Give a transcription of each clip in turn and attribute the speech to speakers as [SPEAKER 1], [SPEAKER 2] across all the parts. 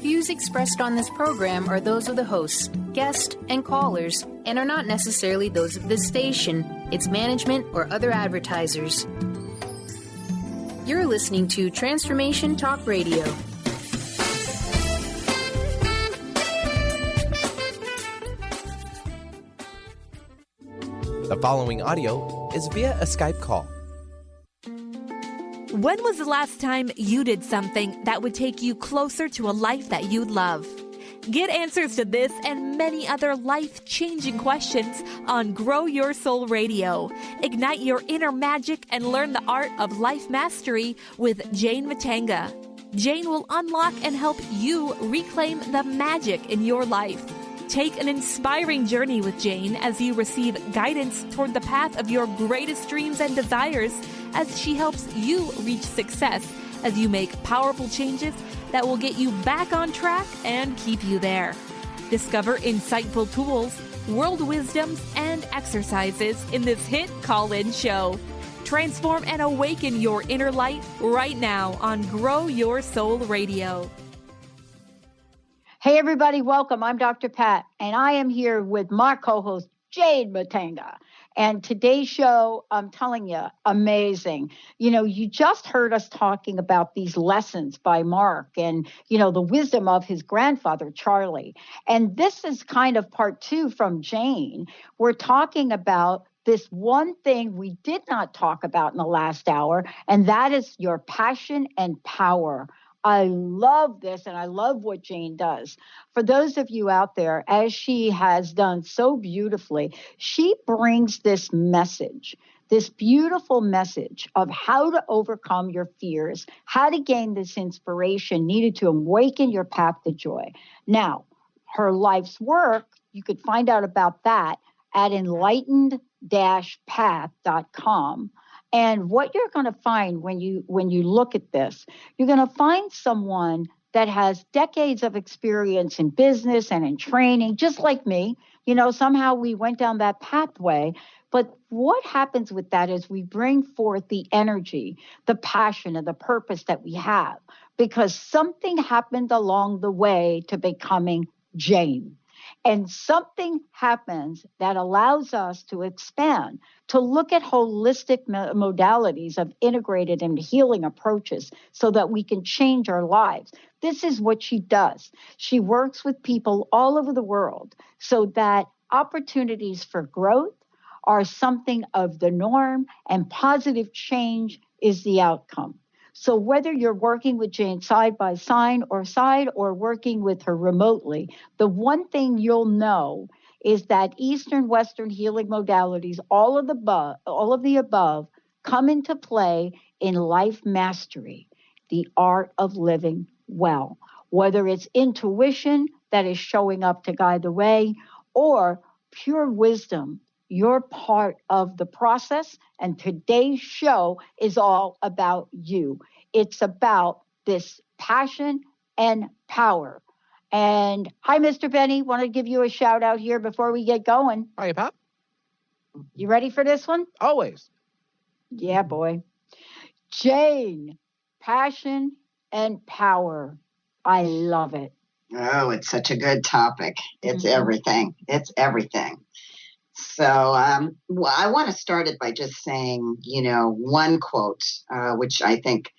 [SPEAKER 1] views expressed on this program are those of the hosts, guests, and callers, and are not necessarily those of this station, its management, or other advertisers. You're listening to Transformation Talk Radio.
[SPEAKER 2] The following audio is via a Skype call.
[SPEAKER 3] When was the last time you did something that would take you closer to a life that you'd love? Get answers to this and many other life-changing questions on Grow Your Soul Radio. Ignite your inner magic and learn the art of life mastery with Jane Matanga. Jane will unlock and help you reclaim the magic in your life. Take an inspiring journey with Jane as you receive guidance toward the path of your greatest dreams and desires as she helps you reach success as you make powerful changes that will get you back on track and keep you there. Discover insightful tools, world wisdoms, and exercises in this hit call-in show. Transform and awaken your inner light right now on Grow Your Soul Radio.
[SPEAKER 4] Hey, everybody, welcome. I'm Dr. Pat, and I am here with my co-host, Jade Matanga. And today's show, I'm telling you, amazing. You know, you just heard us talking about these lessons by Mark and, you know, the wisdom of his grandfather, Charlie. And this is kind of part two from Jane. We're talking about this one thing we did not talk about in the last hour, and that is your passion and power. I love this, and I love what Jane does. For those of you out there, as she has done so beautifully, she brings this message, this beautiful message of how to overcome your fears, how to gain this inspiration needed to awaken your path to joy. Now, her life's work, you could find out about that at enlightened-path.com. And what you're going to find when you look at this, you're going to find someone that has decades of experience in business and in training, just like me. You know, somehow we went down that pathway. But what happens with that is we bring forth the energy, the passion, and the purpose that we have, because something happened along the way to becoming Jane. And something happens that allows us to expand, to look at holistic modalities of integrated and healing approaches so that we can change our lives. This is what she does. She works with people all over the world so that opportunities for growth are something of the norm and positive change is the outcome. So whether you're working with Jane side by side or working with her remotely, the one thing you'll know is that Eastern Western healing modalities, all of the above, come into play in life mastery, the art of living well. Whether it's intuition that is showing up to guide the way or pure wisdom, you're part of the process, and today's show is all about you. It's about this passion and power. And hi, Mr. Benny. Want to give you a shout out here before we get going.
[SPEAKER 2] Hi, Pop.
[SPEAKER 4] You ready for this one?
[SPEAKER 2] Always.
[SPEAKER 4] Yeah, boy. Jane, passion and power. I love it.
[SPEAKER 5] Oh, it's such a good topic. It's everything. It's everything. So I want to start it by just saying, you know, one quote, which I think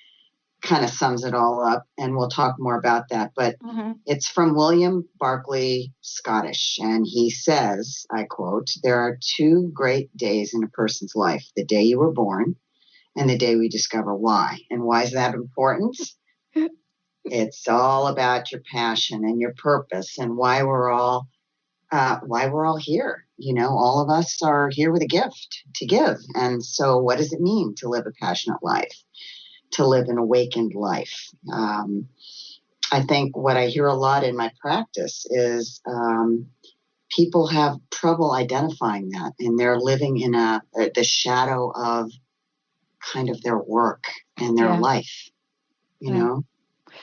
[SPEAKER 5] kind of sums it all up, and we'll talk more about that. But it's from William Barclay Scottish, and he says, I quote, "There are two great days in a person's life, the day you were born and the day we discover why." And why is that important? It's all about your passion and your purpose and why we're all here. You know, all of us are here with a gift to give. And so what does it mean to live a passionate life, to live an awakened life? I think what I hear a lot in my practice is people have trouble identifying that, and they're living in the shadow of kind of their work and their life, you know?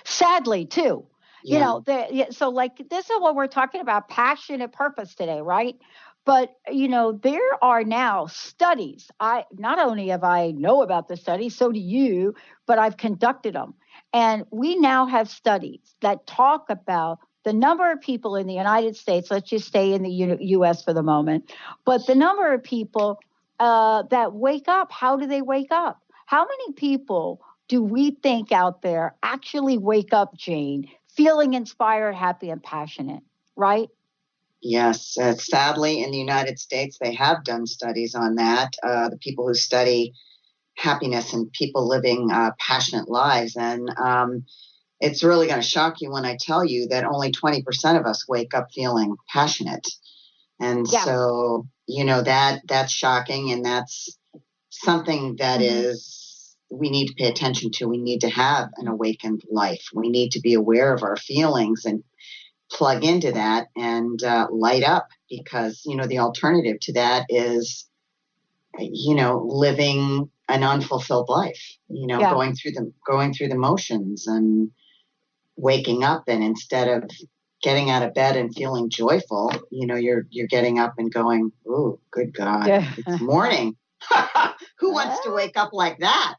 [SPEAKER 4] Sadly, too. You know, so like this is what we're talking about, passion and purpose today, right? But, you know, there are now studies. Not only have I know about the studies, so do you, but I've conducted them. And we now have studies that talk about the number of people in the United States, let's just stay in the U.S. for the moment, but the number of people that wake up, how do they wake up? How many people do we think out there actually wake up, Jane, feeling inspired, happy, and passionate, right?
[SPEAKER 5] Yes. Sadly, in the United States, they have done studies on that. The people who study happiness and people living passionate lives. And it's really going to shock you when I tell you that only 20% of us wake up feeling passionate. And so, that's shocking. And that's something that is, we need to pay attention to. We need to have an awakened life. We need to be aware of our feelings and plug into that and light up, because, the alternative to that is, living an unfulfilled life, going through the motions and waking up, and instead of getting out of bed and feeling joyful, you're getting up and going, "Ooh, good God, it's morning." Who wants to wake up like that?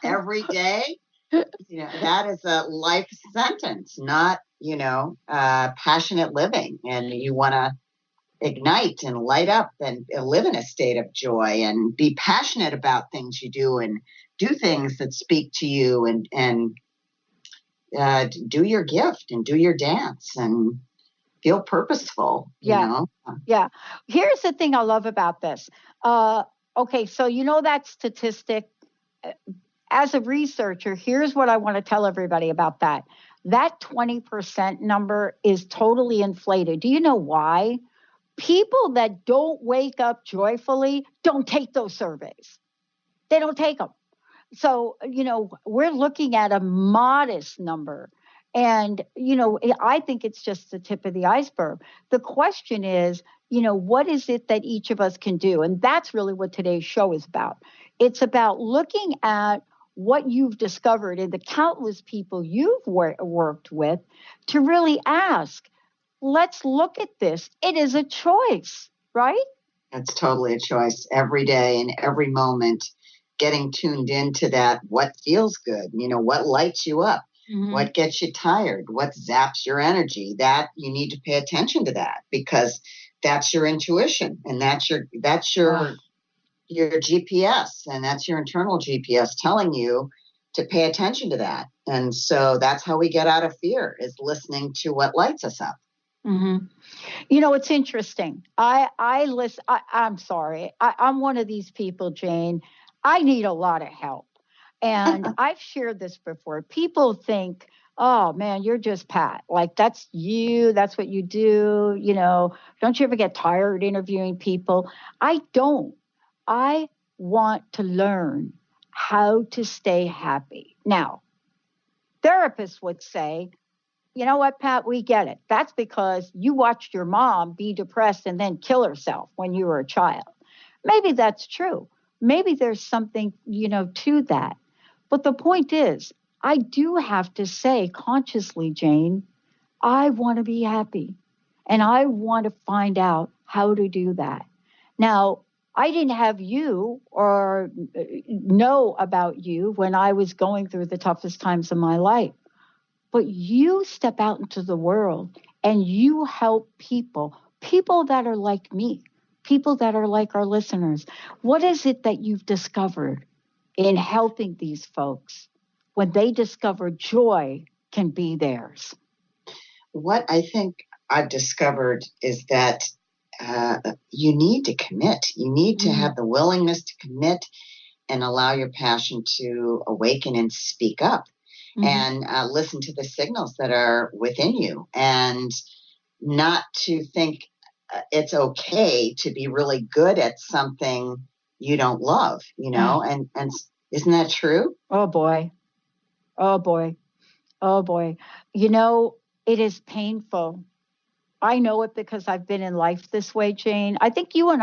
[SPEAKER 5] Every day. That is a life sentence, not passionate living. And you want to ignite and light up and live in a state of joy and be passionate about things you do and do things that speak to you and do your gift and do your dance and feel purposeful.
[SPEAKER 4] Yeah. Here's the thing I love about this. Okay, so that statistic, as a researcher, here's what I want to tell everybody about that. That 20% number is totally inflated. Do you know why? People that don't wake up joyfully don't take those surveys. They don't take them. So, we're looking at a modest number. And, I think it's just the tip of the iceberg. The question is, what is it that each of us can do? And that's really what today's show is about. It's about looking at what you've discovered in the countless people you've worked with to really ask, let's look at this. It is a choice, right?
[SPEAKER 5] It's totally a choice every day and every moment, getting tuned into that. What feels good? What lights you up? Mm-hmm. What gets you tired? What zaps your energy? That you need to pay attention to that, because that's your intuition and that's your GPS, and that's your internal GPS telling you to pay attention to that. And so that's how we get out of fear, is listening to what lights us up.
[SPEAKER 4] Mm-hmm. It's interesting. I listen. I'm sorry. I'm one of these people, Jane. I need a lot of help. And I've shared this before. People think, oh man, you're just Pat. Like, that's you. That's what you do. Don't you ever get tired interviewing people? I don't. I want to learn how to stay happy. Now, therapists would say, you know what, Pat, we get it. That's because you watched your mom be depressed and then kill herself when you were a child. Maybe that's true. Maybe there's something, to that. But the point is, I do have to say consciously, Jane, I want to be happy. And I want to find out how to do that. Now, I didn't have you or know about you when I was going through the toughest times of my life. But you step out into the world and you help people that are like me, people that are like our listeners. What is it that you've discovered in helping these folks when they discover joy can be theirs?
[SPEAKER 5] What I think I've discovered is that you need to commit. You need to have the willingness to commit and allow your passion to awaken and speak up. And listen to the signals that are within you, and not to think it's okay to be really good at something you don't love, and isn't that true?
[SPEAKER 4] Oh boy. It is painful. I know it because I've been in life this way, Jane. I think you and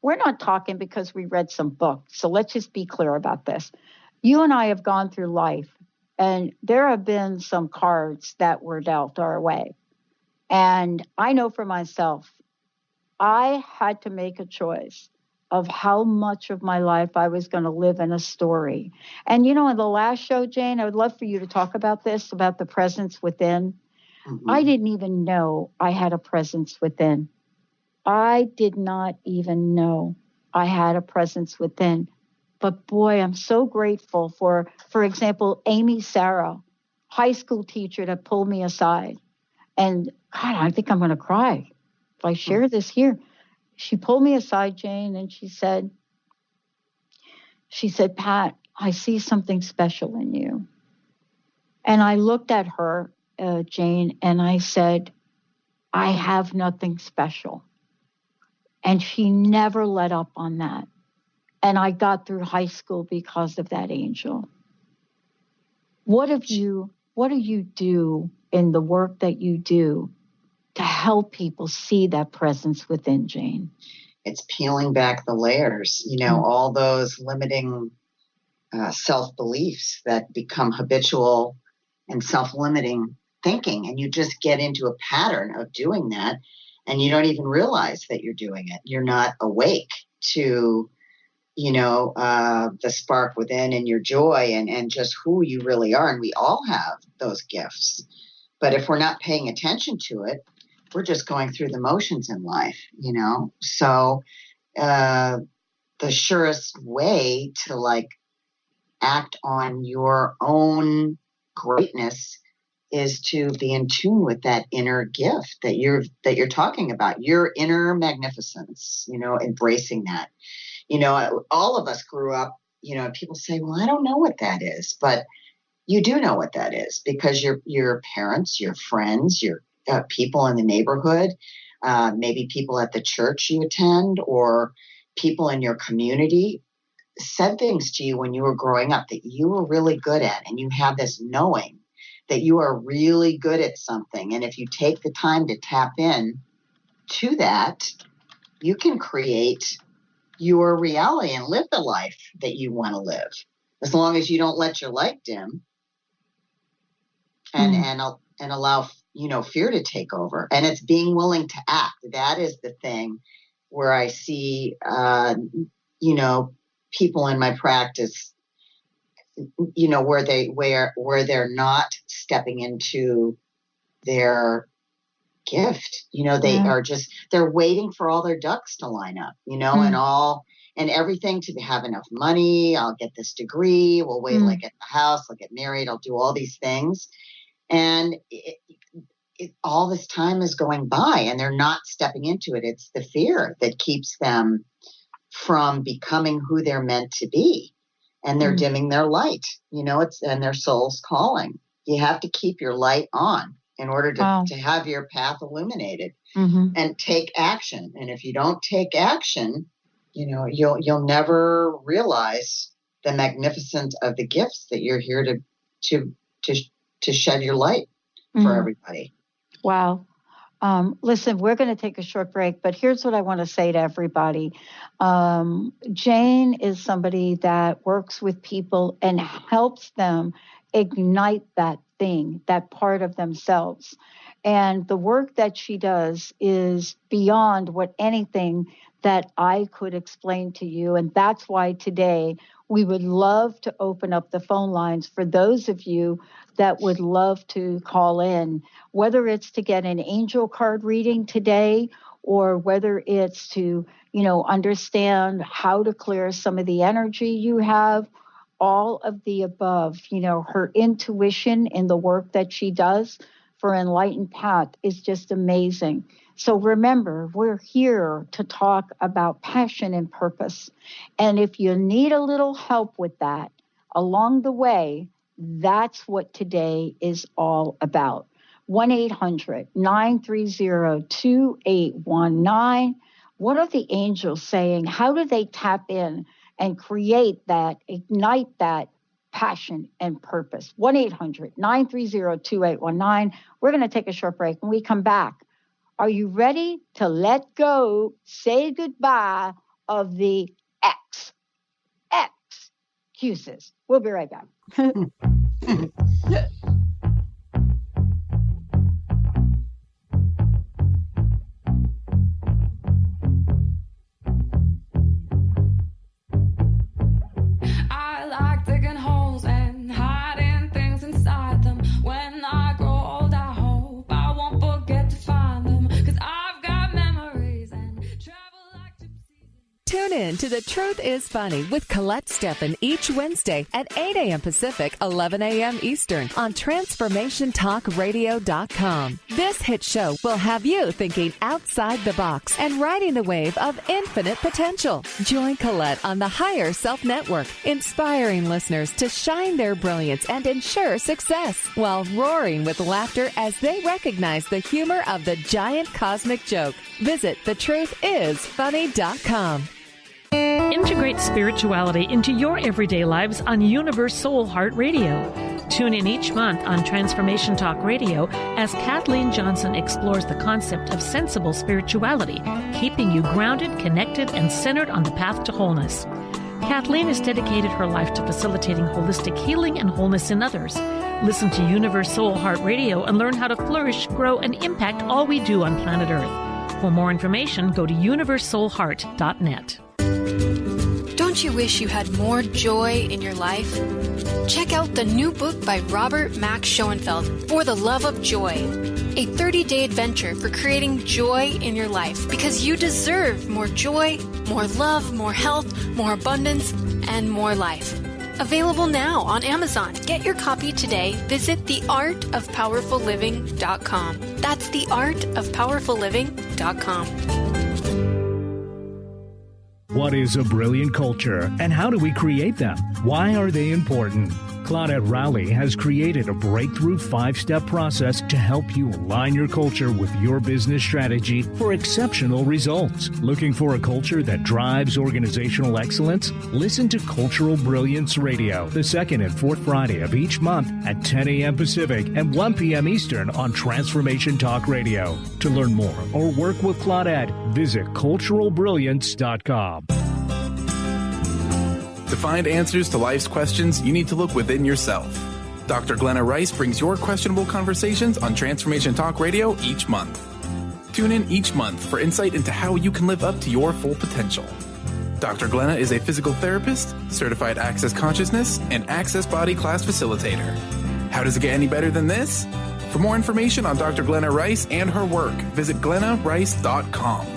[SPEAKER 4] we're not talking because we read some books. So let's just be clear about this. You and I have gone through life. And there have been some cards that were dealt our way. And I know for myself, I had to make a choice. of how much of my life I was going to live in a story. And, in the last show, Jane, I would love for you to talk about this, about the presence within. I didn't even know I had a presence within. I did not even know I had a presence within. But boy, I'm so grateful for example, Amy Sarah, high school teacher that pulled me aside. And God, I think I'm going to cry if I share this here. She pulled me aside, Jane, and she said, Pat, I see something special in you. And I looked at her, Jane, and I said, I have nothing special. And she never let up on that. And I got through high school because of that angel. What do you do in the work that you do to help people see that presence within, Jane?
[SPEAKER 5] It's peeling back the layers, all those limiting self-beliefs that become habitual and self-limiting thinking. And you just get into a pattern of doing that, and you don't even realize that you're doing it. You're not awake to, the spark within and your joy and just who you really are. And we all have those gifts. But if we're not paying attention to it, we're just going through the motions in life, So the surest way to act on your own greatness is to be in tune with that inner gift that you're talking about, your inner magnificence, embracing that. All of us grew up, people say, well, I don't know what that is, but you do know what that is, because your parents, your friends, your people in the neighborhood, maybe people at the church you attend, or people in your community said things to you when you were growing up that you were really good at, and you have this knowing that you are really good at something. And if you take the time to tap in to that, you can create your reality and live the life that you want to live, as long as you don't let your light dim and allow fear to take over. And it's being willing to act. That is the thing where I see people in my practice, where they're not stepping into their gift. They're waiting for all their ducks to line up, and everything to have enough money. I'll get this degree. We'll wait till I get the house. I'll get married. I'll do all these things. And all this time is going by and they're not stepping into it. It's the fear that keeps them from becoming who they're meant to be. And they're dimming their light, and their soul's calling. You have to keep your light on in order to have your path illuminated and take action. And if you don't take action, you'll never realize the magnificence of the gifts that you're here to shed your light for everybody.
[SPEAKER 4] Wow. Listen, we're going to take a short break, but here's what I want to say to everybody. Jane is somebody that works with people and helps them ignite that thing, that part of themselves. And the work that she does is beyond what anything that I could explain to you. And that's why today we would love to open up the phone lines for those of you that would love to call in, whether it's to get an angel card reading today, or whether it's to, understand how to clear some of the energy you have, all of the above. Her intuition in the work that she does for Enlightened Path is just amazing. So remember, we're here to talk about passion and purpose. And if you need a little help with that along the way, that's what today is all about. 1-800-930-2819. What are the angels saying? How do they tap in and create that, ignite that passion and purpose? 1-800-930-2819. We're going to take a short break. When we come back, are you ready to let go, say goodbye of the excuses? We'll be right back.
[SPEAKER 6] Tune in to The Truth is Funny with Colette Steffen each Wednesday at 8 a.m. Pacific, 11 a.m. Eastern on TransformationTalkRadio.com. This hit show will have you thinking outside the box and riding the wave of infinite potential. Join Colette on the Higher Self Network, inspiring listeners to shine their brilliance and ensure success while roaring with laughter as they recognize the humor of the giant cosmic joke. Visit thetruthисfunny.com.
[SPEAKER 7] Integrate spirituality into your everyday lives on Universe Soul Heart Radio. Tune in each month on Transformation Talk Radio as Kathleen Johnson explores the concept of sensible spirituality, keeping you grounded, connected, and centered on the path to wholeness. Kathleen has dedicated her life to facilitating holistic healing and wholeness in others. Listen to Universe Soul Heart Radio and learn how to flourish, grow, and impact all we do on planet Earth. For more information, go to universesoulheart.net.
[SPEAKER 8] Don't you wish you had more joy in your life? Check out the new book by Robert Max Schoenfeld, For the Love of Joy, a 30-day adventure for creating joy in your life, because you deserve more joy, more love, more health, more abundance, and more life. Available now on Amazon. Get your copy today. Visit theartofpowerfulliving.com. That's theartofpowerfulliving.com.
[SPEAKER 9] What is a brilliant culture, and how do we create them? Why are they important? Claudette Rowley has created a breakthrough 5-step process to help you align your culture with your business strategy for exceptional results. Looking for a culture that drives organizational excellence? Listen to Cultural Brilliance Radio, the second and fourth Friday of each month at 10 a.m. Pacific and 1 p.m. Eastern on Transformation Talk Radio. To learn more or work with Claudette, visit culturalbrilliance.com.
[SPEAKER 10] To find answers to life's questions, you need to look within yourself. Dr. Glenna Rice brings your questionable conversations on Transformation Talk Radio each month. Tune in each month for insight into how you can live up to your full potential. Dr. Glenna is a physical therapist, certified Access Consciousness, and Access Body Class facilitator. How does it get any better than this? For more information on Dr. Glenna Rice and her work, visit glennarice.com.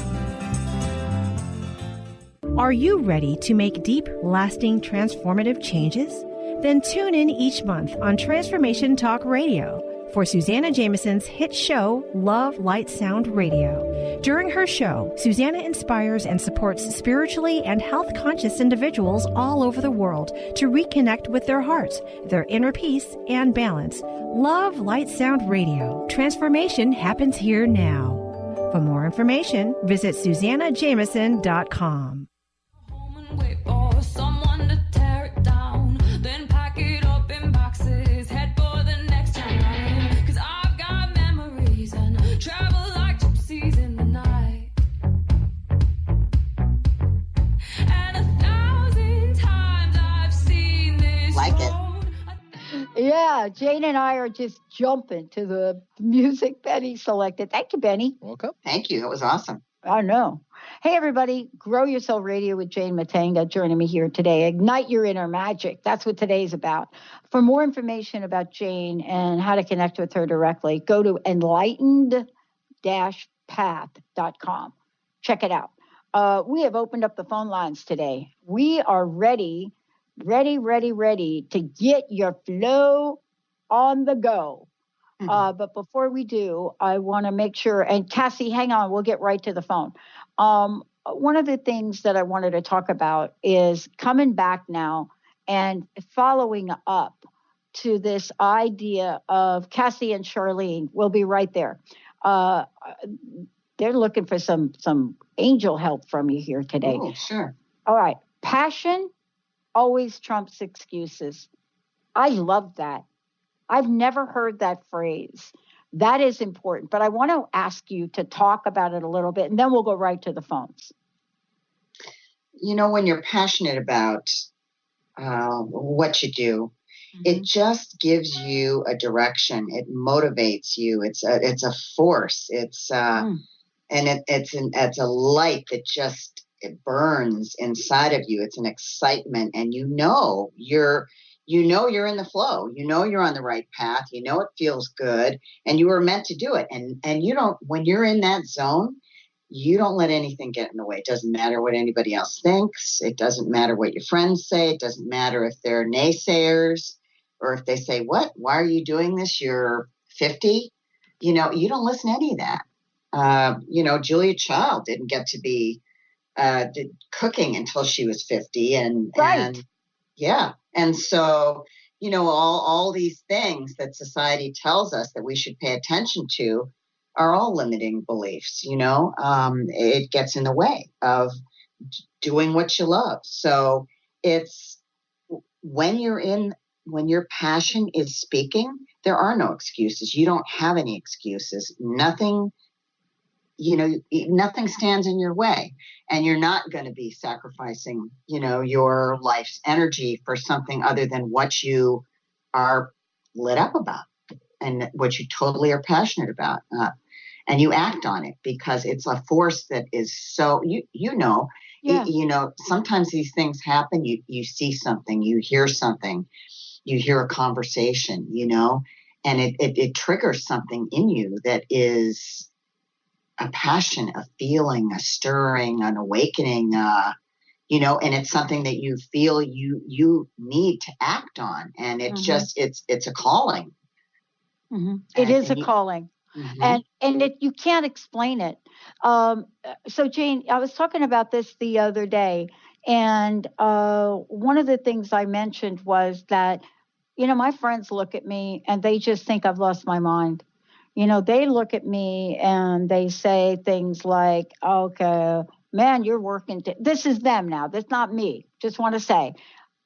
[SPEAKER 11] Are you ready to make deep, lasting, transformative changes? Then tune in each month on Transformation Talk Radio for Susanna Jameson's hit show, Love, Light, Sound Radio. During her show, Susanna inspires and supports spiritually and health-conscious individuals all over the world to reconnect with their hearts, their inner peace, and balance. Love, Light, Sound Radio. Transformation happens here now. For more information, visit SusannaJameson.com.
[SPEAKER 12] Wait for someone to tear it down, then pack it up in boxes, head for the next time. 'Cause I've got memories and travel like gypsies in the night. And 1,000 times I've seen this
[SPEAKER 5] like it.
[SPEAKER 4] Yeah, Jane and I are just jumping to the music Benny selected. Thank you, Benny.
[SPEAKER 2] Welcome.
[SPEAKER 5] Thank you. It was awesome.
[SPEAKER 4] I know. Hey, everybody. Grow Your Soul Radio with Jane Matanga joining me here today. Ignite your inner magic. That's what today's about. For more information about Jane and how to connect with her directly, go to enlightened-path.com. Check it out. We have opened up the phone lines today. We are ready to get your flow on the go. But before we do, I want to make sure, and Cassie, hang on, we'll get right to the phone. One of the things that I wanted to talk about is coming back now and following up to this idea of Cassie and Charlene. We'll be right there. They're looking for some angel help from you here today.
[SPEAKER 5] Oh, sure.
[SPEAKER 4] All right. Passion always trumps excuses. I love that. I've never heard that phrase. That is important. But I want to ask you to talk about it a little bit, and then we'll go right to the phones.
[SPEAKER 5] You know, when you're passionate about what you do, it just gives you a direction. It motivates you. It's a force. It's and it's a light that just it burns inside of you. It's an excitement, and you're in the flow. You know you're on the right path. You know it feels good, and you were meant to do it. And you don't, when you're in that zone, you don't let anything get in the way. It doesn't matter what anybody else thinks. It doesn't matter what your friends say. It doesn't matter if they're naysayers or if they say, what? Why are you doing this? You're 50. You don't listen to any of that. Julia Child didn't get to be cooking until she was 50. And yeah. And so, all these things that society tells us that we should pay attention to are all limiting beliefs. It gets in the way of doing what you love. So it's when your passion is speaking, there are no excuses. You don't have any excuses. Nothing stands in your way, and you're not going to be sacrificing, your life's energy for something other than what you are lit up about and what you totally are passionate about. And you act on it because it's a force that is so, sometimes these things happen. You see something, you hear something, you hear a conversation, and it triggers something in you that is a passion, a feeling, a stirring, an awakening, and it's something that you feel you need to act on. And it's just, it's a calling.
[SPEAKER 4] Mm-hmm. It is a calling. Mm-hmm. And you can't explain it. So Jane, I was talking about this the other day, and one of the things I mentioned was that, my friends look at me and they just think I've lost my mind. They look at me and they say things like, okay, man, you're working. This is them now. That's not me. Just want to say,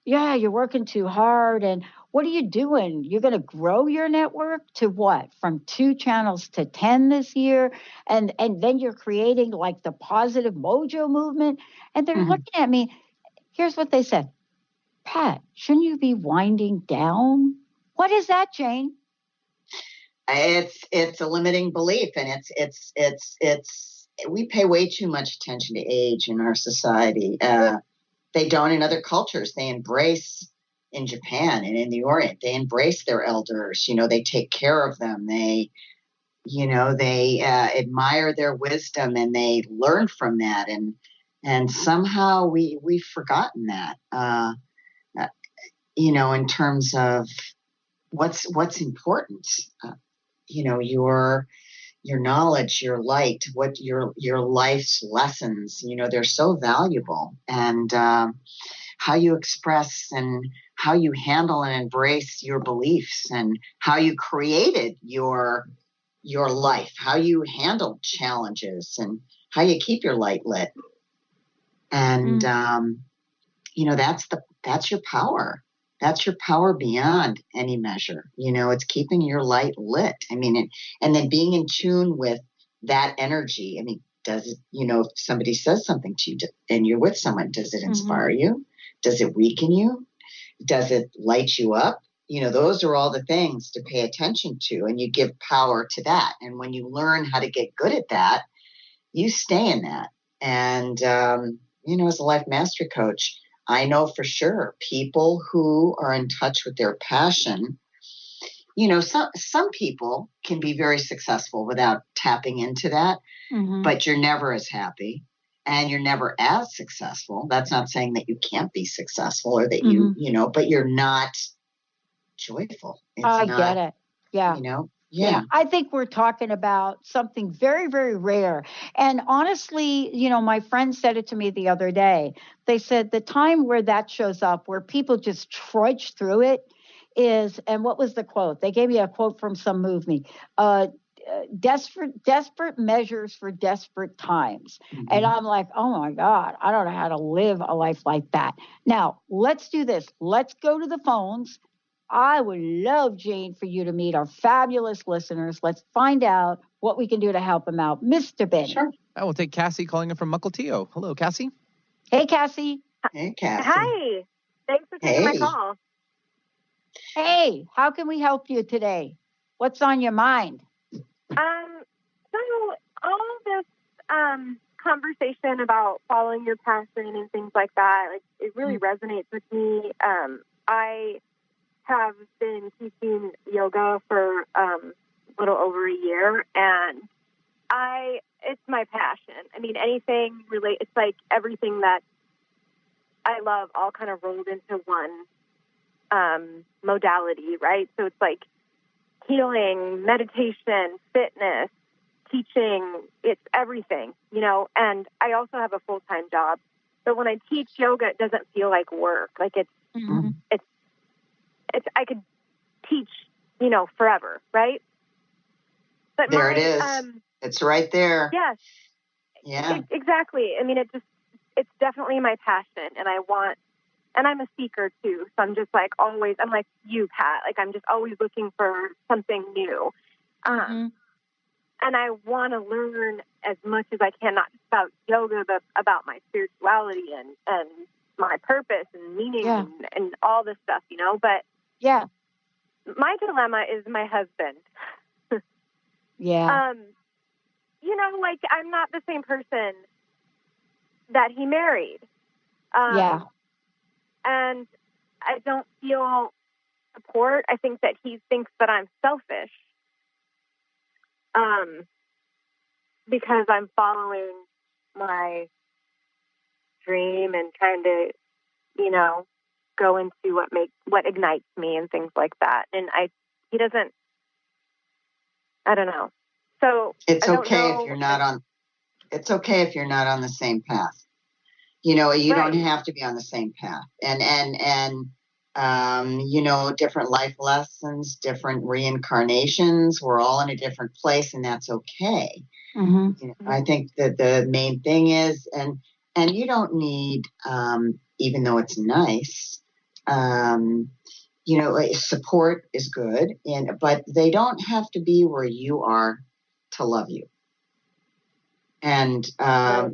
[SPEAKER 4] yeah, you're working too hard. And what are you doing? You're going to grow your network to what? From 2 channels to 10 this year. And then you're creating like the positive mojo movement. And they're looking at me. Here's what they said. Pat, shouldn't you be winding down? What is that, Jane?
[SPEAKER 5] It's a limiting belief, and it's we pay way too much attention to age in our society. They don't in other cultures. They embrace in Japan and in the Orient. They embrace their elders. They take care of them. They admire their wisdom and they learn from that. And somehow we've forgotten that. In terms of what's important. Your knowledge, your light, what your life's lessons, they're so valuable, and how you express and how you handle and embrace your beliefs and how you created your life, how you handle challenges and how you keep your light lit. And, that's your power. That's your power beyond any measure. It's keeping your light lit. And then being in tune with that energy. Does it, if somebody says something to you and you're with someone, does it inspire you? Does it weaken you? Does it light you up? Those are all the things to pay attention to, and you give power to that. And when you learn how to get good at that, you stay in that. And, as a life mastery coach, I know for sure people who are in touch with their passion, some people can be very successful without tapping into that, but you're never as happy and you're never as successful. That's not saying that you can't be successful or that but you're not joyful.
[SPEAKER 4] Get it. Yeah.
[SPEAKER 5] Yeah,
[SPEAKER 4] I think we're talking about something very, very rare. And honestly, my friend said it to me the other day. They said the time where that shows up, where people just trudge through it is, and what was the quote? They gave me a quote from some movie. Desperate measures for desperate times. And I'm like, oh my God, I don't know how to live a life like that. Now, let's do this. Let's go to the phones. I would love, Jane, for you to meet our fabulous listeners. Let's find out what we can do to help them out. Mr. Benny.
[SPEAKER 2] Sure. I will take Cassie calling in from Mukilteo. Hello, Cassie.
[SPEAKER 4] Hey, Cassie.
[SPEAKER 5] Hey, Cassie.
[SPEAKER 13] Hi. Thanks for taking my call.
[SPEAKER 4] Hey, how can we help you today? What's on your mind?
[SPEAKER 13] So all this conversation about following your passion and things like that, it really resonates with me. I have been teaching yoga for a little over a year, and it's my passion. I mean, anything it's like everything that I love all kind of rolled into one modality, right? So it's like healing, meditation, fitness, teaching, it's everything, you know, and I also have a full-time job. So when I teach yoga, it doesn't feel like work. Like it's I could teach, you know, forever, right? But
[SPEAKER 5] there it is. It's right there.
[SPEAKER 13] Yes.
[SPEAKER 5] Yeah.
[SPEAKER 13] Exactly. I mean, it's definitely my passion, and I'm a seeker too. So I'm just like always, I'm like you, Pat, like I'm just always looking for something new. And I want to learn as much as I can, not just about yoga, but about my spirituality and my purpose and meaning and all this stuff, you know. But my dilemma is my husband. You know, like I'm not the same person that he married. And I don't feel support. I think that he thinks that I'm selfish. Because I'm following my dream and trying to, you know, go into what ignites me and things like that. And he doesn't, I don't know. So
[SPEAKER 5] it's okay if you're not on the same path. You know, you don't have to be on the same path. And you know, different life lessons, different reincarnations. We're all in a different place, and that's okay. You know, I think that the main thing is, and you don't need, even though it's nice, you know, support is good, but they don't have to be where you are to love you. And,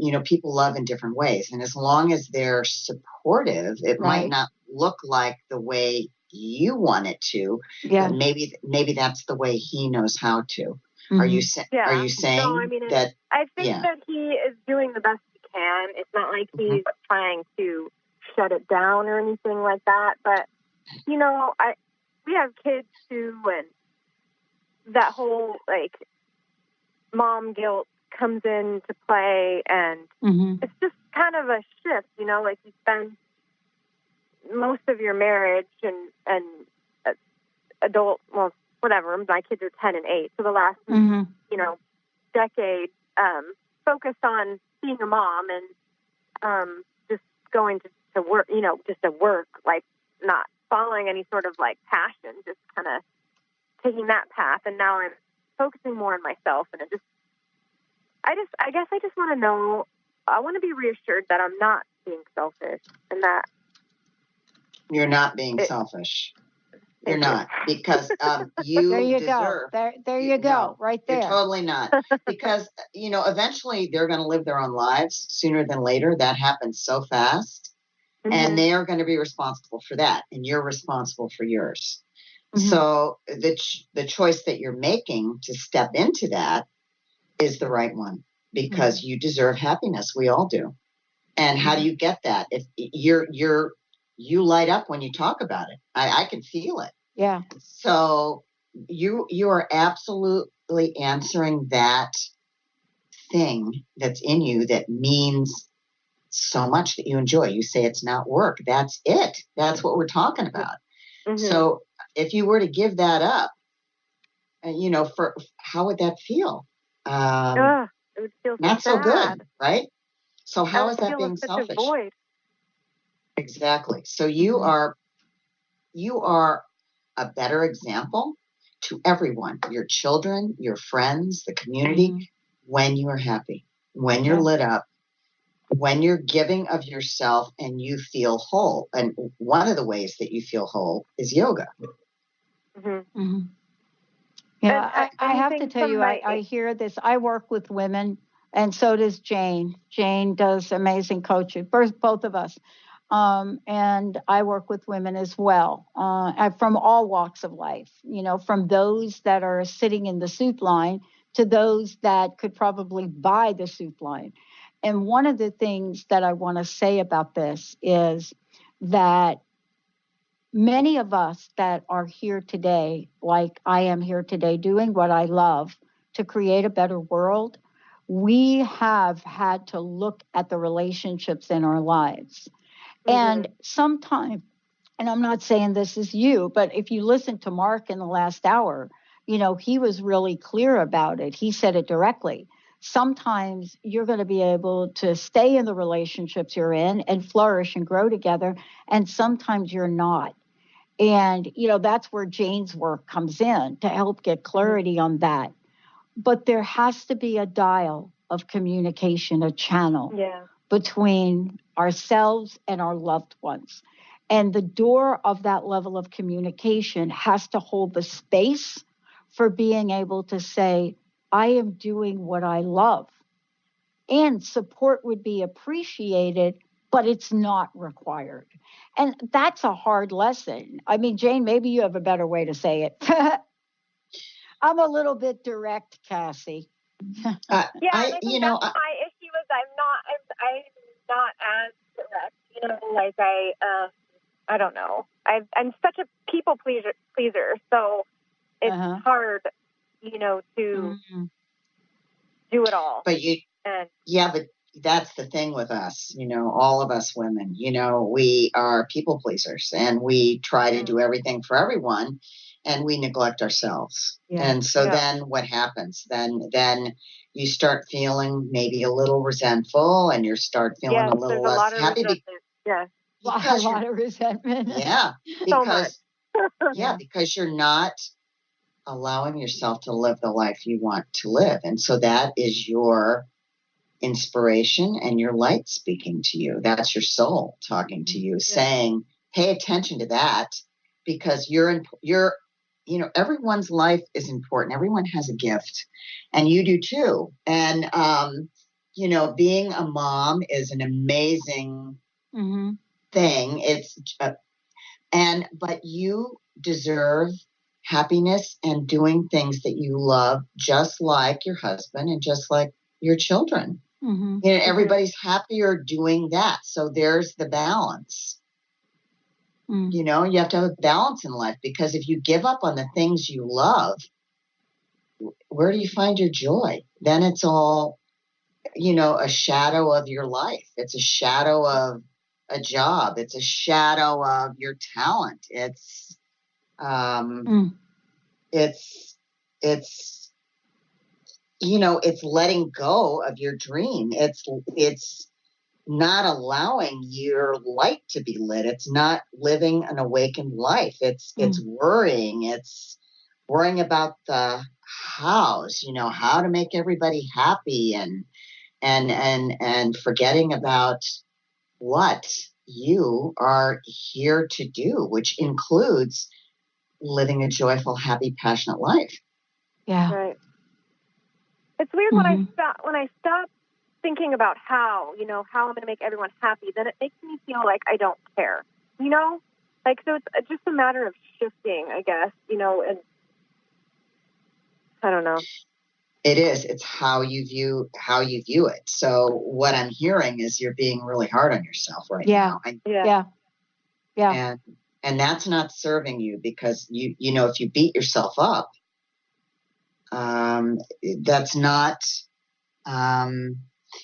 [SPEAKER 5] you know, people love in different ways. And as long as they're supportive, it might not look like the way you want it to, but maybe that's the way he knows how to. Are you saying
[SPEAKER 13] no, I mean,
[SPEAKER 5] that?
[SPEAKER 13] I think that he is doing the best he can. It's not like he's trying to shut it down or anything like that. But, you know, we have kids too, and that whole, like, mom guilt comes into play, and it's just kind of a shift, you know, like you spend most of your marriage and adult, well, whatever, my kids are 10 and 8, so the last, you know, decade focused on being a mom and just going to work, you know, just to work, like not following any sort of like passion, just kind of taking that path. And now I'm focusing more on myself, and I guess I just want to know, I want to be reassured that I'm not being selfish and that
[SPEAKER 5] you're not being selfish. You're not, because you
[SPEAKER 4] there you
[SPEAKER 5] deserve.
[SPEAKER 4] Go. There you go,
[SPEAKER 5] no,
[SPEAKER 4] right there.
[SPEAKER 5] You're totally not, because you know eventually they're going to live their own lives sooner than later. That happens so fast, and they are going to be responsible for that, and you're responsible for yours. So the choice that you're making to step into that is the right one, because you deserve happiness. We all do. And how do you get that? If you light up when you talk about it. I can feel it.
[SPEAKER 4] Yeah.
[SPEAKER 5] So you are absolutely answering that thing that's in you that means so much, that you enjoy. You say it's not work. That's it. That's what we're talking about. So if you were to give that up, you know, for how would that feel?
[SPEAKER 13] It would feel
[SPEAKER 5] not so good, right? So how is that being
[SPEAKER 13] such
[SPEAKER 5] selfish?
[SPEAKER 13] A void.
[SPEAKER 5] Exactly. So you are a better example to everyone, your children, your friends, the community, when you are happy, when you're lit up, when you're giving of yourself and you feel whole. And one of the ways that you feel whole is yoga.
[SPEAKER 4] Yeah, I have to tell you, I hear this. I work with women, and so does Jane. Jane does amazing coaching, both of us. And I work with women as well, from all walks of life, you know, from those that are sitting in the soup line to those that could probably buy the soup line. And one of the things that I want to say about this is that many of us that are here today, like I am here today, doing what I love to create a better world, we have had to look at the relationships in our lives. And sometimes, and I'm not saying this is you, but if you listen to Mark in the last hour, he was really clear about it. He said it directly. Sometimes you're going to be able to stay in the relationships you're in and flourish and grow together. And sometimes you're not. And, that's where Jane's work comes in to help get clarity on that. But there has to be a dial of communication, a channel between ourselves and our loved ones. And the door of that level of communication has to hold the space for being able to say, I am doing what I love. And support would be appreciated, but it's not required. And that's a hard lesson. I mean, Jane, maybe you have a better way to say it. I'm a little bit direct, Cassie.
[SPEAKER 13] I think that's my issue is I'm not as direct. Like I don't know. I'm such a people pleaser, so it's hard, to do it all.
[SPEAKER 5] But but that's the thing with us, all of us women, we are people pleasers and we try to do everything for everyone and we neglect ourselves. Yeah. And so then what happens? Then you start feeling maybe a little resentful and you start feeling a little less happy.
[SPEAKER 4] A lot of resentment.
[SPEAKER 5] Yeah. Because, because you're not allowing yourself to live the life you want to live. And so that is your inspiration and your light speaking to you. That's your soul talking to you, saying, pay attention to that because everyone's life is important. Everyone has a gift and you do too. And, being a mom is an amazing thing. But you deserve happiness and doing things that you love, just like your husband and just like your children. Everybody's happier doing that. So there's the balance. You have to have a balance in life because if you give up on the things you love, where do you find your joy? Then it's all, a shadow of your life. It's a shadow of a job. It's a shadow of your talent. It's letting go of your dream. It's not allowing your light to be lit. It's not living an awakened life. It's worrying. It's worrying about the hows, how to make everybody happy and forgetting about what you are here to do, which includes living a joyful, happy, passionate life.
[SPEAKER 4] Yeah.
[SPEAKER 13] Right. It's weird when I stop thinking about how I'm going to make everyone happy, then it makes me feel like I don't care, like, so it's just a matter of shifting, I guess, and I don't know.
[SPEAKER 5] It is. It's how you view it. So what I'm hearing is you're being really hard on yourself right now. And that's not serving you because if you beat yourself up, that's not,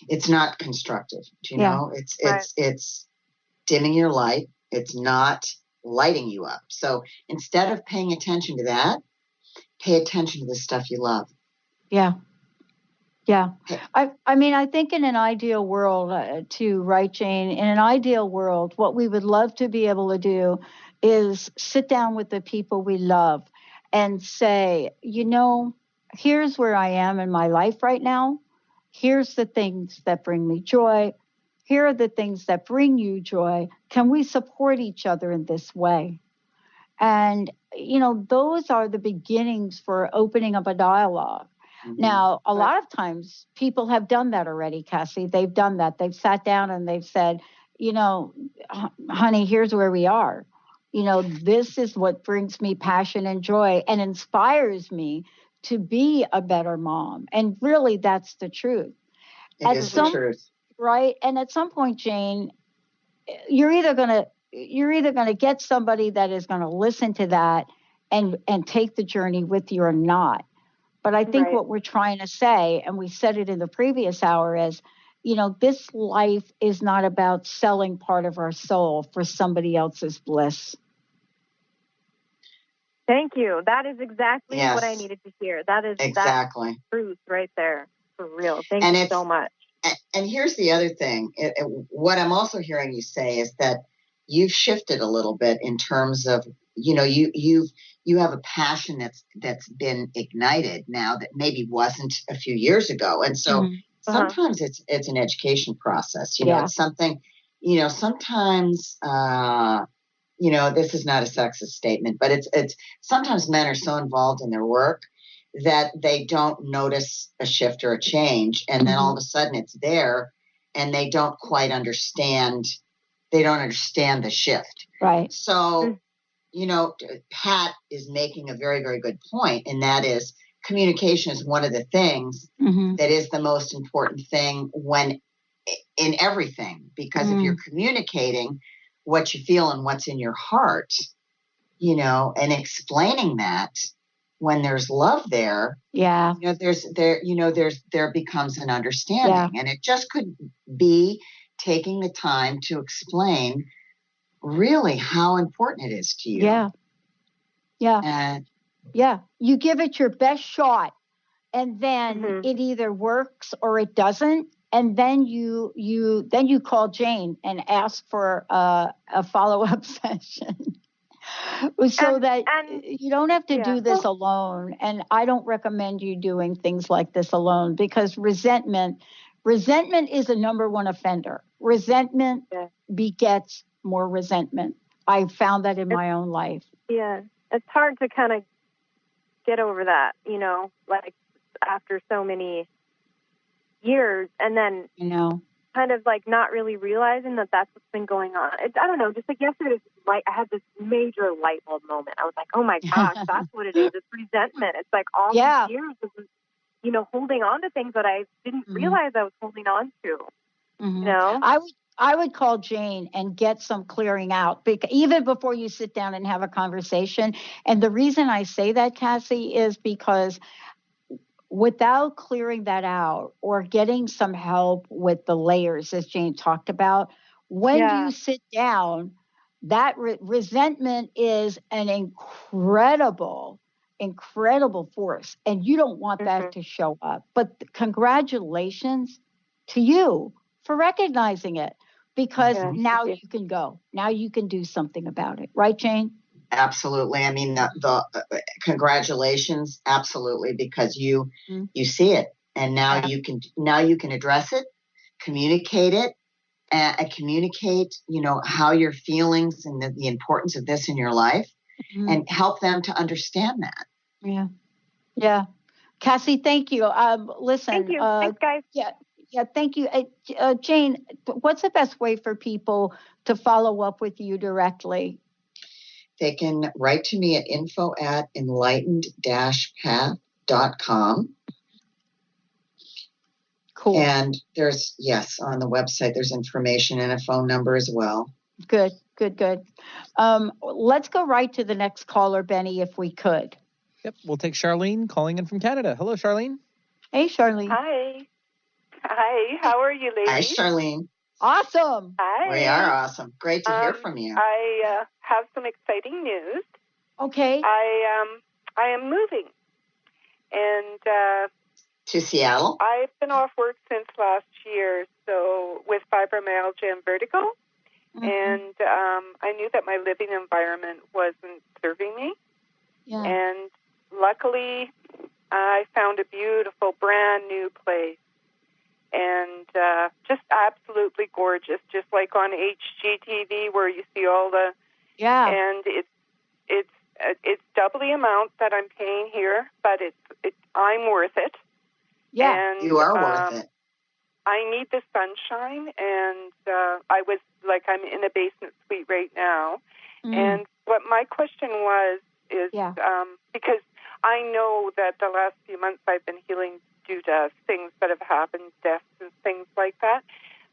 [SPEAKER 5] it's not constructive. It's dimming your light. It's not lighting you up. So instead of paying attention to that, pay attention to the stuff you love.
[SPEAKER 4] Yeah. Yeah. I mean, I think in an ideal world, too, right, Jane? In an ideal world, what we would love to be able to do is sit down with the people we love and say, here's where I am in my life right now. Here's the things that bring me joy. Here are the things that bring you joy. Can we support each other in this way? And, those are the beginnings for opening up a dialogue. Now, a lot of times people have done that already, Cassie. They've done that. They've sat down and they've said, honey, here's where we are. This is what brings me passion and joy and inspires me to be a better mom. And really, that's the truth.
[SPEAKER 5] It is the truth.
[SPEAKER 4] Right. And at some point, Jane, you're either going to get somebody that is going to listen to that and take the journey with you or not. But I think
[SPEAKER 13] Right.
[SPEAKER 4] what we're trying to say, and we said it in the previous hour, is, this life is not about selling part of our soul for somebody else's bliss.
[SPEAKER 13] Thank you. That is exactly
[SPEAKER 5] Yes.
[SPEAKER 13] what I needed to hear. That is
[SPEAKER 5] Exactly.
[SPEAKER 13] that truth right there. For real. Thank
[SPEAKER 5] And
[SPEAKER 13] you so much.
[SPEAKER 5] And here's the other thing. What I'm also hearing you say is that you've shifted a little bit in terms of, you have a passion that's been ignited now that maybe wasn't a few years ago. And so sometimes it's an education process. It's something, sometimes, this is not a sexist statement, but it's sometimes men are so involved in their work that they don't notice a shift or a change. And then all of a sudden it's there and they don't quite understand. They don't understand the shift.
[SPEAKER 4] Right.
[SPEAKER 5] So, Pat is making a very, very good point. And that is communication is one of the things that is the most important thing in everything, because if you're communicating what you feel and what's in your heart, and explaining that, when there's love there, there becomes an understanding, and it just could be taking the time to explain really how important it is to you.
[SPEAKER 4] You give it your best shot, and then it either works or it doesn't, and then you call Jane and ask for a follow-up session. So that you don't have to do this alone. And I don't recommend you doing things like this alone, because resentment is a number one offender. Resentment begets more resentment. I found that in my own life.
[SPEAKER 13] Yeah. It's hard to kind of get over that, like after so many years, and then, kind of like not really realizing that that's what's been going on. I don't know, just like yesterday, I had this major light bulb moment. I was like, oh my gosh, that's what it is. It's resentment. It's like all these years of, holding on to things that I didn't realize I was holding on to,
[SPEAKER 4] I would call Jane and get some clearing out, because even before you sit down and have a conversation. And the reason I say that, Cassie, is because without clearing that out or getting some help with the layers, as Jane talked about, when you sit down, that resentment is an incredible force, and you don't want that to show up. But congratulations to you for recognizing it, because now you can go. Now you can do something about it. Right, Jane?
[SPEAKER 5] Absolutely. I mean, the congratulations, absolutely, because you see it, and now you can address it, communicate it, and communicate, how your feelings and the importance of this in your life, and help them to understand that.
[SPEAKER 4] Yeah. Cassie, thank you. Listen.
[SPEAKER 13] Thank you. Thanks, guys.
[SPEAKER 4] Yeah. Thank you. Jane, what's the best way for people to follow up with you directly?
[SPEAKER 5] They can write to me at info@enlightened-path.com.
[SPEAKER 4] Cool.
[SPEAKER 5] And there's, on the website, there's information and a phone number as well.
[SPEAKER 4] Good. Let's go right to the next caller, Benny, if we could.
[SPEAKER 2] Yep. We'll take Charlene calling in from Canada. Hello, Charlene.
[SPEAKER 4] Hey, Charlene.
[SPEAKER 14] Hi. How are you, ladies?
[SPEAKER 5] Hi, Charlene.
[SPEAKER 4] Awesome.
[SPEAKER 14] Hi.
[SPEAKER 5] We are awesome. Great to hear from you.
[SPEAKER 14] I have some exciting news.
[SPEAKER 4] Okay.
[SPEAKER 14] I am moving, and
[SPEAKER 5] to Seattle.
[SPEAKER 14] I've been off work since last year, so with fibromyalgia and vertigo, and I knew that my living environment wasn't serving me.
[SPEAKER 4] Yeah.
[SPEAKER 14] And luckily, I found a beautiful, brand new place. And just absolutely gorgeous, just like on HGTV where you see all the and it's double the amount that I'm paying here, but I'm worth it.
[SPEAKER 4] Yeah,
[SPEAKER 14] and,
[SPEAKER 5] you are worth it.
[SPEAKER 14] I need the sunshine, and I was like, I'm in a basement suite right now, and what my question is because I know that the last few months I've been healing due to things that have happened, deaths and things like that.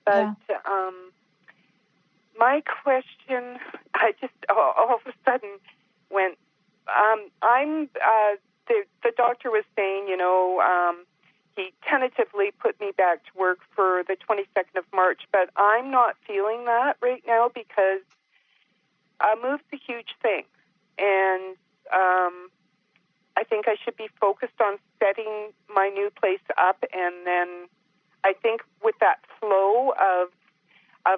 [SPEAKER 14] But my question, I just all of a sudden went, I'm the doctor was saying, he tentatively put me back to work for the 22nd of March, but I'm not feeling that right now because a move's a huge thing. And I think I should be focused on setting my new place up, and then I think with that flow of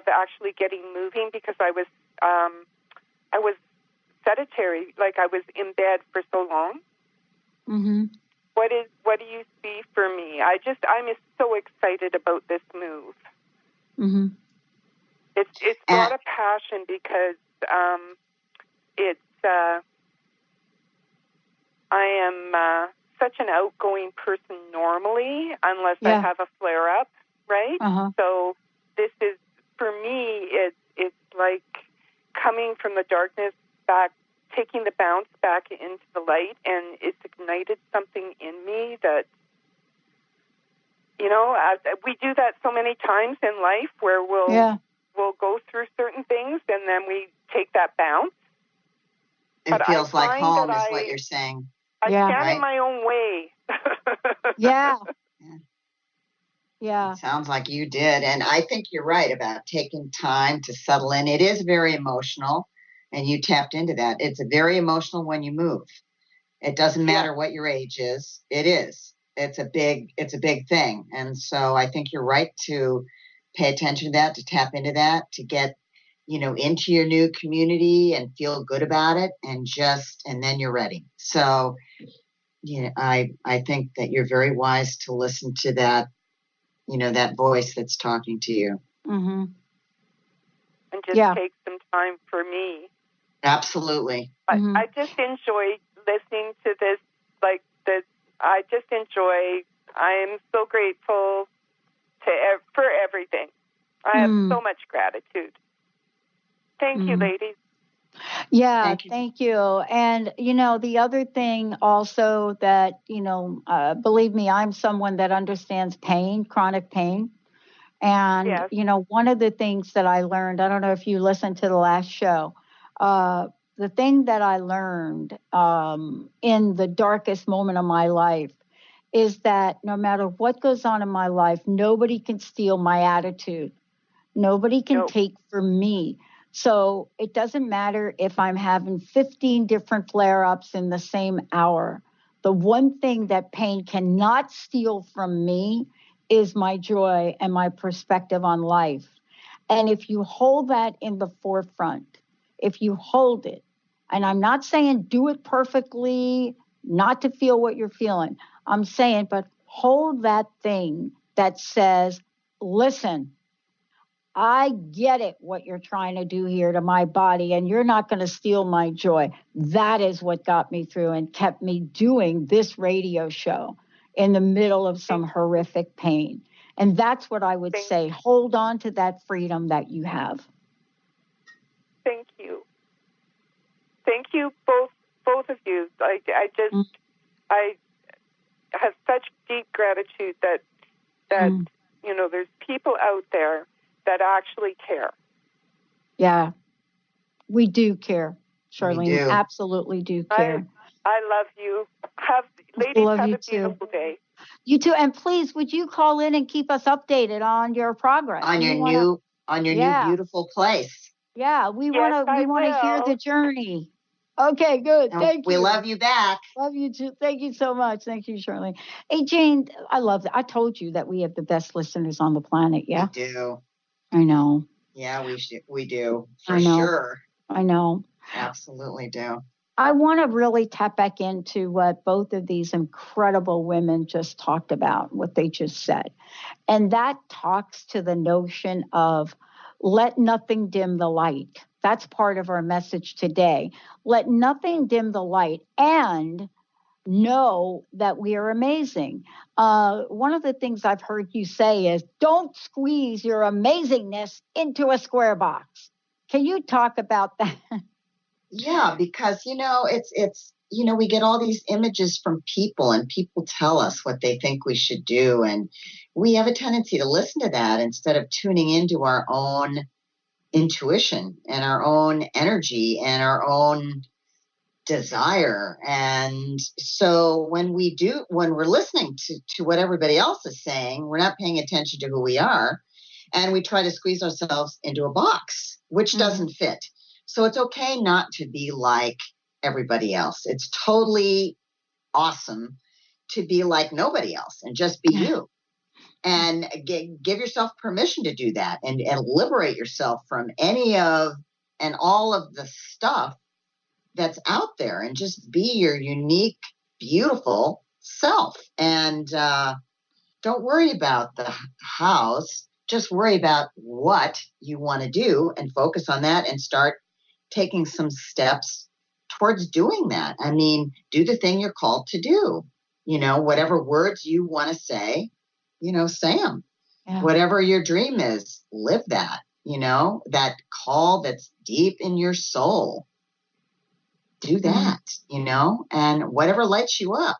[SPEAKER 14] actually getting moving, because I was sedentary, like I was in bed for so long.
[SPEAKER 4] Mm-hmm.
[SPEAKER 14] What do you see for me? I'm so excited about this move.
[SPEAKER 4] Mm-hmm.
[SPEAKER 14] It's a lot of passion because I am such an outgoing person normally, unless I have a flare up, right?
[SPEAKER 4] Uh-huh.
[SPEAKER 14] So this is, for me, it's like coming from the darkness back, taking the bounce back into the light, and it's ignited something in me that, we do that so many times in life where we'll go through certain things and then we take that bounce.
[SPEAKER 5] It feels like home is what you're saying.
[SPEAKER 14] I stand in my own way.
[SPEAKER 4] Yeah. Yeah.
[SPEAKER 5] Sounds like you did. And I think you're right about taking time to settle in. It is very emotional, and you tapped into that. It's very emotional when you move. It doesn't matter what your age is. It is. It's a big thing. And so I think you're right to pay attention to that, to tap into that, to get, into your new community and feel good about it, and then you're ready. So, I think that you're very wise to listen to that, that voice that's talking to you.
[SPEAKER 4] Mm-hmm.
[SPEAKER 14] And just take some time for me.
[SPEAKER 5] Absolutely.
[SPEAKER 4] Mm-hmm.
[SPEAKER 14] I just enjoy listening to this, I am so grateful for everything. I have so much gratitude. Thank you, ladies.
[SPEAKER 4] Yeah, thank you. And, the other thing also that, believe me, I'm someone that understands pain, chronic pain. And, one of the things that I learned, I don't know if you listened to the last show, the thing that I learned in the darkest moment of my life is that no matter what goes on in my life, nobody can steal my attitude. Nobody can take from me. So it doesn't matter if I'm having 15 different flare-ups in the same hour. The one thing that pain cannot steal from me is my joy and my perspective on life. And if you hold that in the forefront, if you hold it, and I'm not saying do it perfectly, not to feel what you're feeling. I'm saying, but hold that thing that says, listen, I get it, what you're trying to do here to my body, and you're not going to steal my joy. That is what got me through and kept me doing this radio show in the middle of some horrific pain. And that's what I would say. Hold on to that freedom that you have.
[SPEAKER 14] Thank you. Thank you, both of you. I have such deep gratitude that there's people out there that actually care.
[SPEAKER 4] Yeah, we do care, Charlene.
[SPEAKER 5] We do.
[SPEAKER 4] Absolutely do care.
[SPEAKER 14] I love you. Ladies, have a beautiful day.
[SPEAKER 4] You too. And please, would you call in and keep us updated on your progress?
[SPEAKER 5] On your new beautiful place.
[SPEAKER 4] Yeah, we want to hear the journey. Okay, good. Thank you.
[SPEAKER 5] We love you back.
[SPEAKER 4] Love you too. Thank you so much. Thank you, Charlene. Hey, Jane, I love that. I told you that we have the best listeners on the planet. Yeah,
[SPEAKER 5] we do.
[SPEAKER 4] I know.
[SPEAKER 5] Yeah, we do for sure.
[SPEAKER 4] I know.
[SPEAKER 5] Absolutely do.
[SPEAKER 4] I want to really tap back into what both of these incredible women just talked about, what they just said. And that talks to the notion of let nothing dim the light. That's part of our message today. Let nothing dim the light and know that we are amazing. One of the things I've heard you say is don't squeeze your amazingness into a square box. Can you talk about that?
[SPEAKER 5] Yeah, because, it's we get all these images from people, and people tell us what they think we should do. And we have a tendency to listen to that instead of tuning into our own intuition and our own energy and our own desire. And so when we're listening to what everybody else is saying, we're not paying attention to who we are. And we try to squeeze ourselves into a box, which doesn't fit. So it's okay not to be like everybody else. It's totally awesome to be like nobody else and just be you. And give yourself permission to do that and liberate yourself from any of and all of the stuff that's out there and just be your unique, beautiful self. And don't worry about the house. Just worry about what you want to do and focus on that and start taking some steps towards doing that. I mean, do the thing you're called to do. Whatever words you want to say, say them. Yeah. Whatever your dream is, live that, that call that's deep in your soul. Do that, and whatever lights you up,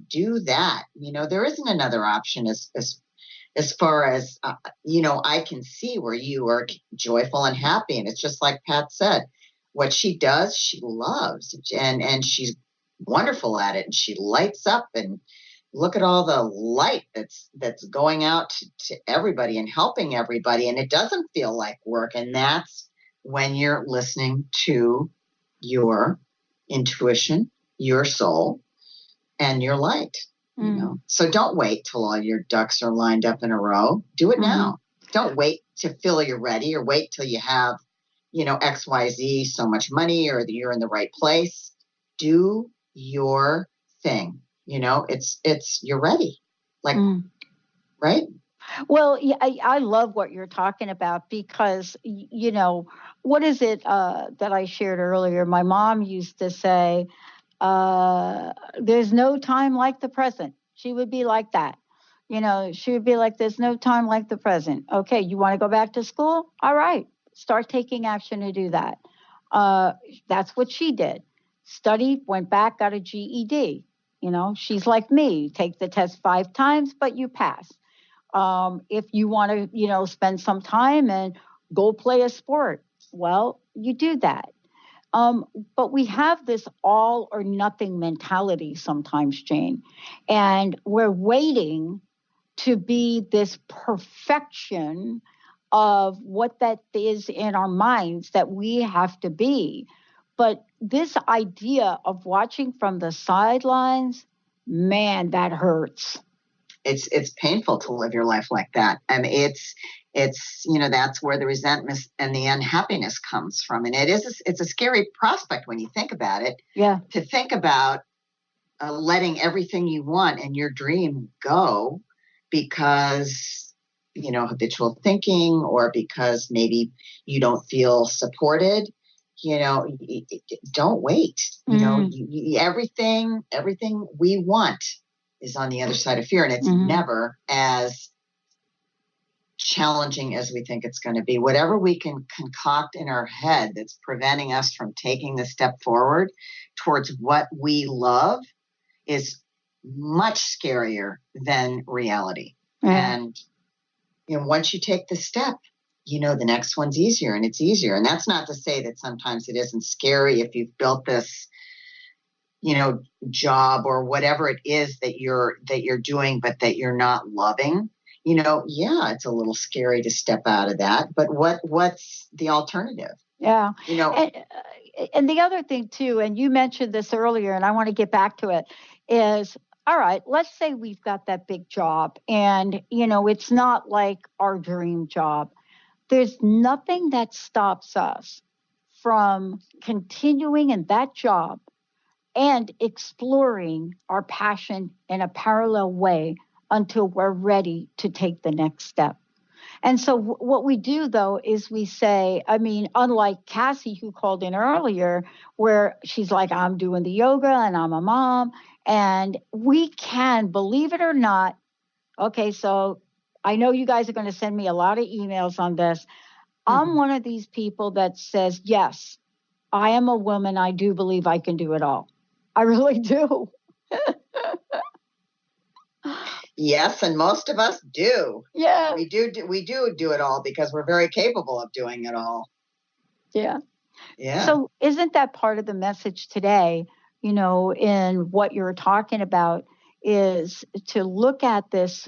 [SPEAKER 5] do that. There isn't another option as far as, I can see where you are joyful and happy. And it's just like Pat said, what she does, she loves, and she's wonderful at it. And she lights up, and look at all the light that's going out to everybody and helping everybody. And it doesn't feel like work. And that's when you're listening to your intuition, your soul, and your light. So don't wait till all your ducks are lined up in a row. Do it now. Don't wait to feel you're ready, or wait till you have, XYZ, so much money, or that you're in the right place. Do your thing. It's you're ready. Right?
[SPEAKER 4] Well, yeah, I love what you're talking about because, what is it that I shared earlier? My mom used to say, there's no time like the present. She would be like that. She would be like, there's no time like the present. Okay, you want to go back to school? All right, start taking action to do that. That's what she did. Studied, went back, got a GED. She's like me. Take the test 5 times, but you pass. If you want to, spend some time and go play a sport, well, you do that. But we have this all or nothing mentality sometimes, Jane, and we're waiting to be this perfection of what that is in our minds that we have to be. But this idea of watching from the sidelines, man, that hurts.
[SPEAKER 5] It's painful to live your life like that. I mean, it's that's where the resentment and the unhappiness comes from. And it's a scary prospect when you think about it.
[SPEAKER 4] Yeah.
[SPEAKER 5] To think about letting everything you want and your dream go because, habitual thinking, or because maybe you don't feel supported. Don't wait. Everything we want is on the other side of fear, and it's never as challenging as we think it's going to be. Whatever we can concoct in our head that's preventing us from taking the step forward towards what we love is much scarier than reality. And once you take the step, the next one's easier, and it's easier. And that's not to say that sometimes it isn't scary if you've built this job or whatever it is that you're doing, but that you're not loving. It's a little scary to step out of that. But what's the alternative?
[SPEAKER 4] Yeah. And the other thing too, and you mentioned this earlier, and I want to get back to it, is, all right, let's say we've got that big job and, it's not like our dream job. There's nothing that stops us from continuing in that job and exploring our passion in a parallel way until we're ready to take the next step. And so what we do, though, is we say, unlike Cassie, who called in earlier, where she's like, I'm doing the yoga and I'm a mom, and we can, believe it or not, okay, so I know you guys are going to send me a lot of emails on this. I'm one of these people that says, yes, I am a woman. I do believe I can do it all. I really do.
[SPEAKER 5] Yes, and most of us do.
[SPEAKER 4] Yeah.
[SPEAKER 5] We do it all because we're very capable of doing it all.
[SPEAKER 4] Yeah.
[SPEAKER 5] Yeah.
[SPEAKER 4] So isn't that part of the message today, in what you're talking about, is to look at this,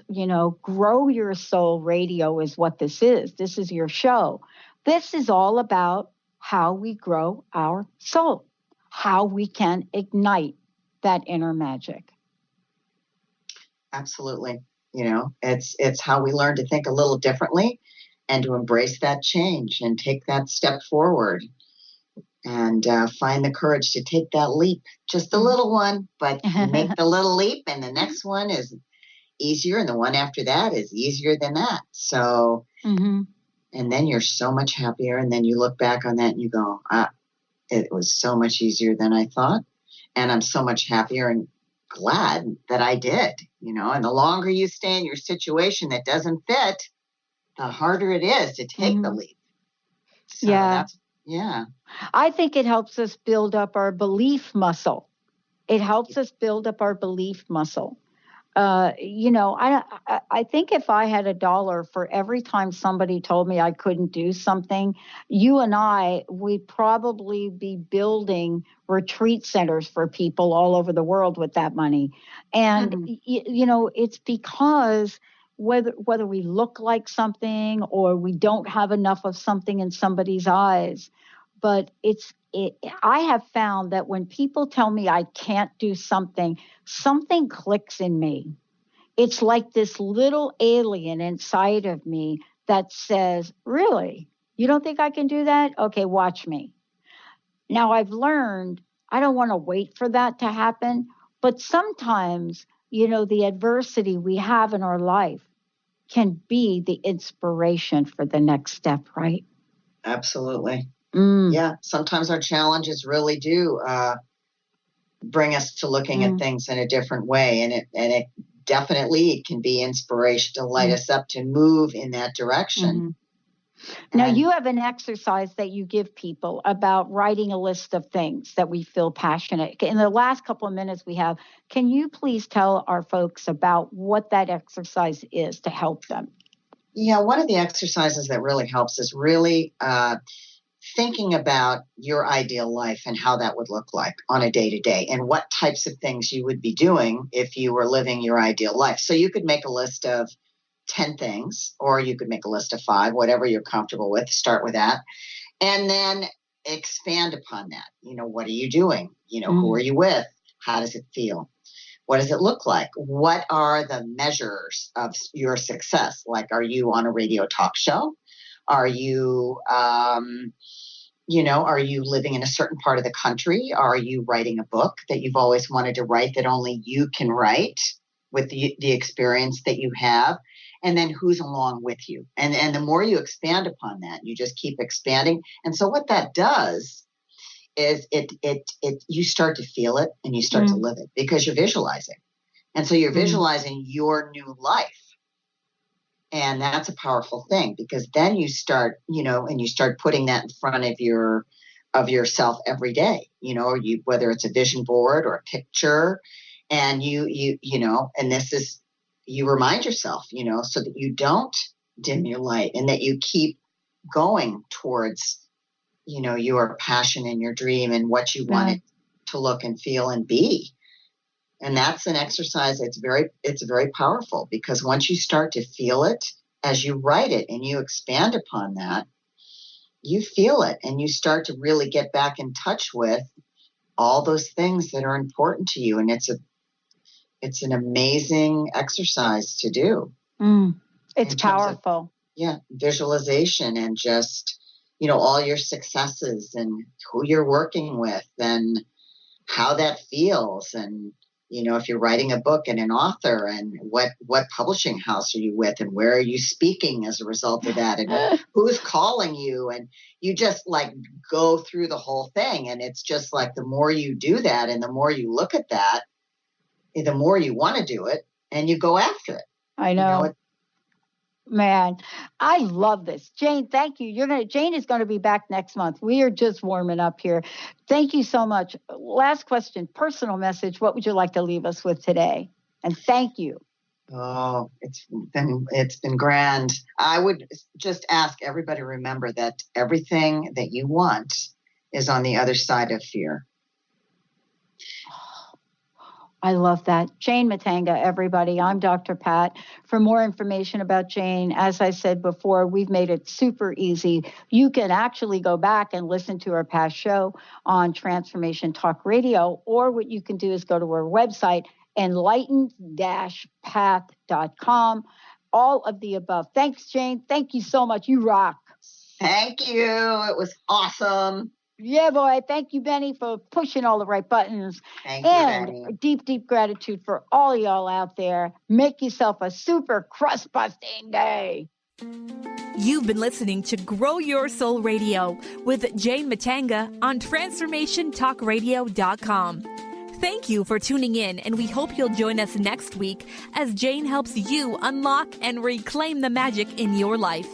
[SPEAKER 4] Grow Your Soul Radio is what this is. This is your show. This is all about how we grow our soul, how we can ignite that inner magic.
[SPEAKER 5] Absolutely. It's how we learn to think a little differently and to embrace that change and take that step forward and find the courage to take that leap. Just a little one, but you make the little leap and the next one is easier and the one after that is easier than that. So, and then you're so much happier. And then you look back on that and you go, it was so much easier than I thought. And I'm so much happier and glad that I did, and the longer you stay in your situation that doesn't fit, the harder it is to take the leap. So yeah.
[SPEAKER 4] I think it helps us build up our belief muscle. It helps us build up our belief muscle. I think if I had $1 for every time somebody told me I couldn't do something, you and I, we'd probably be building retreat centers for people all over the world with that money. And, it's because whether we look like something or we don't have enough of something in somebody's eyes, but I have found that when people tell me I can't do something, something clicks in me. It's like this little alien inside of me that says, really? You don't think I can do that? Okay, watch me. Now, I've learned I don't want to wait for that to happen, but sometimes, the adversity we have in our life can be the inspiration for the next step, right?
[SPEAKER 5] Absolutely. Yeah, sometimes our challenges really do bring us to looking at things in a different way, and it definitely can be inspiration to light us up to move in that direction.
[SPEAKER 4] Now, you have an exercise that you give people about writing a list of things that we feel passionate. In the last couple of minutes we have, can you please tell our folks about what that exercise is to help them?
[SPEAKER 5] Yeah, one of the exercises that really helps is really thinking about your ideal life and how that would look like on a day-to-day and what types of things you would be doing if you were living your ideal life. So you could make a list of 10 things, or you could make a list of 5, whatever you're comfortable with. Start with that. And then expand upon that. What are you doing? Who are you with? How does it feel? What does it look like? What are the measures of your success? Like, are you on a radio talk show? Are you, are you living in a certain part of the country? Are you writing a book that you've always wanted to write that only you can write with the experience that you have? And then who's along with you? And the more you expand upon that, you just keep expanding. And so what that does is you start to feel it and you start to live it because you're visualizing. And so you're visualizing your new life. And that's a powerful thing because then you start, and you start putting that in front of yourself every day, whether it's a vision board or a picture, and and this is, you remind yourself, so that you don't dim your light and that you keep going towards, your passion and your dream and what you want it to look and feel and be. And that's an exercise. It's very powerful because once you start to feel it as you write it and you expand upon that, you feel it and you start to really get back in touch with all those things that are important to you. And it's an amazing exercise to do.
[SPEAKER 4] It's powerful.
[SPEAKER 5] Visualization and just, all your successes and who you're working with and how that feels. And, if you're writing a book and an author and what publishing house are you with and where are you speaking as a result of that and who's calling you, and you just like go through the whole thing. And it's just like the more you do that and the more you look at that, the more you want to do it and you go after it.
[SPEAKER 4] I know. Man, I love this. Jane, thank you. Jane is going to be back next month. We are just warming up here. Thank you so much. Last question, personal message. What would you like to leave us with today? And thank you.
[SPEAKER 5] Oh, it's been grand. I would just ask everybody to remember that everything that you want is on the other side of fear.
[SPEAKER 4] I love that. Jane Matanga, everybody. I'm Dr. Pat. For more information about Jane, as I said before, we've made it super easy. You can actually go back and listen to her past show on Transformation Talk Radio, or what you can do is go to her website, enlightened-path.com. All of the above. Thanks, Jane. Thank you so much. You rock.
[SPEAKER 5] Thank you. It was awesome.
[SPEAKER 4] Yeah, boy. Thank you, Benny, for pushing all the right buttons.
[SPEAKER 5] Thank you, Benny.
[SPEAKER 4] Deep, deep gratitude for all y'all out there. Make yourself a super crust-busting day.
[SPEAKER 3] You've been listening to Grow Your Soul Radio with Jane Matanga on TransformationTalkRadio.com. Thank you for tuning in, and we hope you'll join us next week as Jane helps you unlock and reclaim the magic in your life.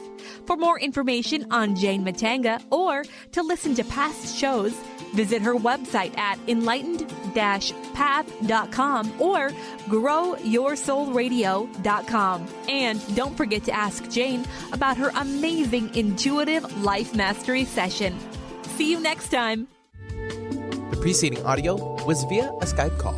[SPEAKER 3] For more information on Jane Matanga or to listen to past shows, visit her website at enlightened-path.com or growyoursoulradio.com. And don't forget to ask Jane about her amazing intuitive life mastery session. See you next time.
[SPEAKER 15] The preceding audio was via a Skype call.